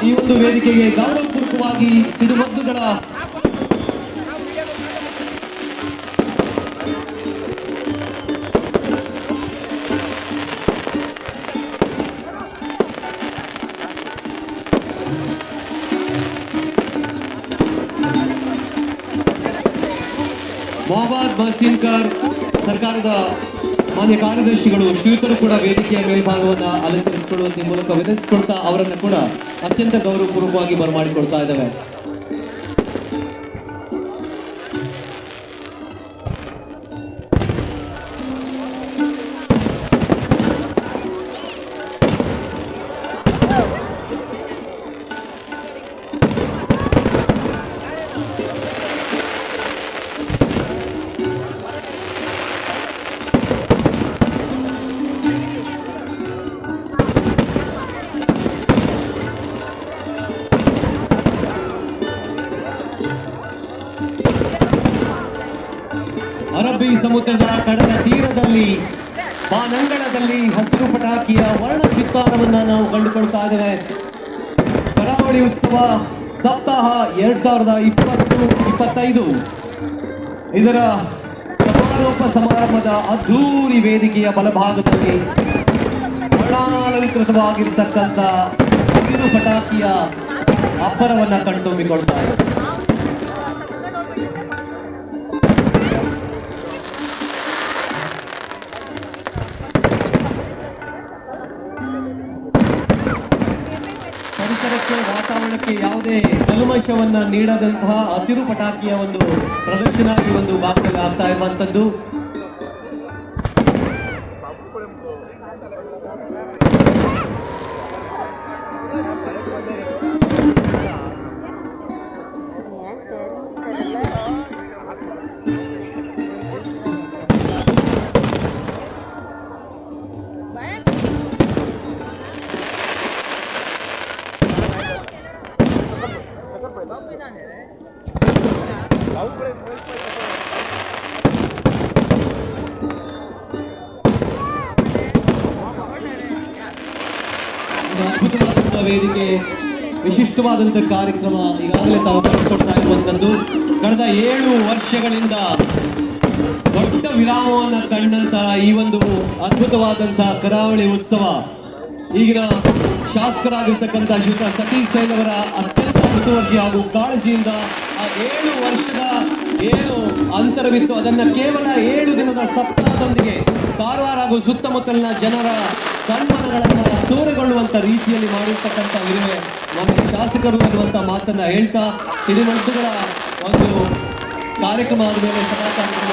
ಈ ಒಂದು ವೇದಿಕೆಗೆ ಗೌರವಪೂರ್ವಕವಾಗಿ ಸಿಡಿಮದ್ದುಗಳ ಮೊಹಮ್ಮದ್ ಮಹಸೀನ್ಕರ್ ಸರ್ಕಾರದ ಮಾನ್ಯ ಕಾರ್ಯದರ್ಶಿಗಳು ಶ್ರೀಯುತರು ಕೂಡ ವೇದಿಕೆಯ ಮೇಲ್ಭಾಗವನ್ನು ಅಲಂಕರಿಸಿಕೊಳ್ಳುವ ಮೂಲಕ ವಿನಂತಿಸಿಕೊಳ್ತಾ ಅವರನ್ನು ಕೂಡ ಅತ್ಯಂತ ಗೌರವಪೂರ್ವಕವಾಗಿ ಬರಮಾಡಿಕೊಳ್ತಾ ಇದ್ದೇವೆ. ಅರಬ್ಬಿ ಸಮುದ್ರದ ಕಡಲ ತೀರದಲ್ಲಿ ಬಾನಂಗಳದಲ್ಲಿ ಹಸಿರು ಪಟಾಕಿಯ ವರ್ಣ ಚಿತ್ತಾರವನ್ನು ನಾವು ಕಂಡುಕೊಳ್ತಾ ಇದ್ದೇವೆ. ಕರಾವಳಿ ಉತ್ಸವ ಸಪ್ತಾಹ 2020-25 ಇದರ ಸಮಾರೋಪ ಸಮಾರಂಭದ ಅದ್ಧೂರಿ ವೇದಿಕೆಯ ಬಲಭಾಗದಲ್ಲಿ ವರ್ಣಾಲಂಕೃತವಾಗಿರ್ತಕ್ಕಂಥ ಹಸಿರು ಪಟಾಕಿಯ ಅಬ್ಬರವನ್ನು ಕಣ್ತುಂಬಿಕೊಳ್ತಾ ಇದೆ. ಪರಿಸರಕ್ಕೆ ವಾತಾವರಣಕ್ಕೆ ಯಾವುದೇ ಕಲ್ಮಶವನ್ನ ನೀಡದಂತಹ ಹಸಿರು ಪಟಾಕಿಯ ಒಂದು ಪ್ರದರ್ಶನ ಈ ಒಂದು ಭಾಗದಲ್ಲಿ ಆಗ್ತಾ ಇರುವಂತದ್ದು. ಅದ್ಭುತವಾದಂತಹ ವೇದಿಕೆ, ವಿಶಿಷ್ಟವಾದಂತಹ ಕಾರ್ಯಕ್ರಮ ಈಗಾಗಲೇ ತಾವು ಮಾಡಿಕೊಡ್ತಾ ಇರುವಂತದ್ದು. ಕಳೆದ 7 ವರ್ಷಗಳಿಂದ ದೊಡ್ಡ ವಿರಾಮವನ್ನು ಕಂಡಂತಹ ಈ ಒಂದು ಅದ್ಭುತವಾದಂತಹ ಕರಾವಳಿ ಉತ್ಸವ ಈಗಿನ ಶಾಸಕರಾಗಿರ್ತಕ್ಕಂಥ ಶ್ರೀಯುತ ಸತೀಶ್ ಸೈಲ್ ಅವರ ಅತ್ಯಂತ ಮುತುವರ್ಜಿ ಹಾಗೂ ಕಾಳಜಿಯಿಂದ ಆ 7 ವರ್ಷದ ಏನು ಅಂತರವಿತ್ತು ಅದನ್ನ ಕೇವಲ 7 ದಿನದ ಸಪ್ತಾಹದೊಂದಿಗೆ ಕಾರವಾರ ಹಾಗೂ ಸುತ್ತಮುತ್ತಲಿನ ಜನರ ಕಣ್ಮನಗಳನ್ನು ಸೂರೆಗೊಳ್ಳುವಂತ ರೀತಿಯಲ್ಲಿ ಮಾಡಿರ್ತಕ್ಕಂಥ ಇರುವೆ ನಮ್ಮ ಶಾಸಕರು ಅನ್ನುವಂಥ ಮಾತನ್ನ ಹೇಳ್ತಾ ಸಿಡಿಮದ್ದುಗಳ ಒಂದು ಕಾರ್ಯಕ್ರಮ ಆದ ಮೇಲೆ ಸಭಾ ಕಾರ್ಯಕ್ರಮ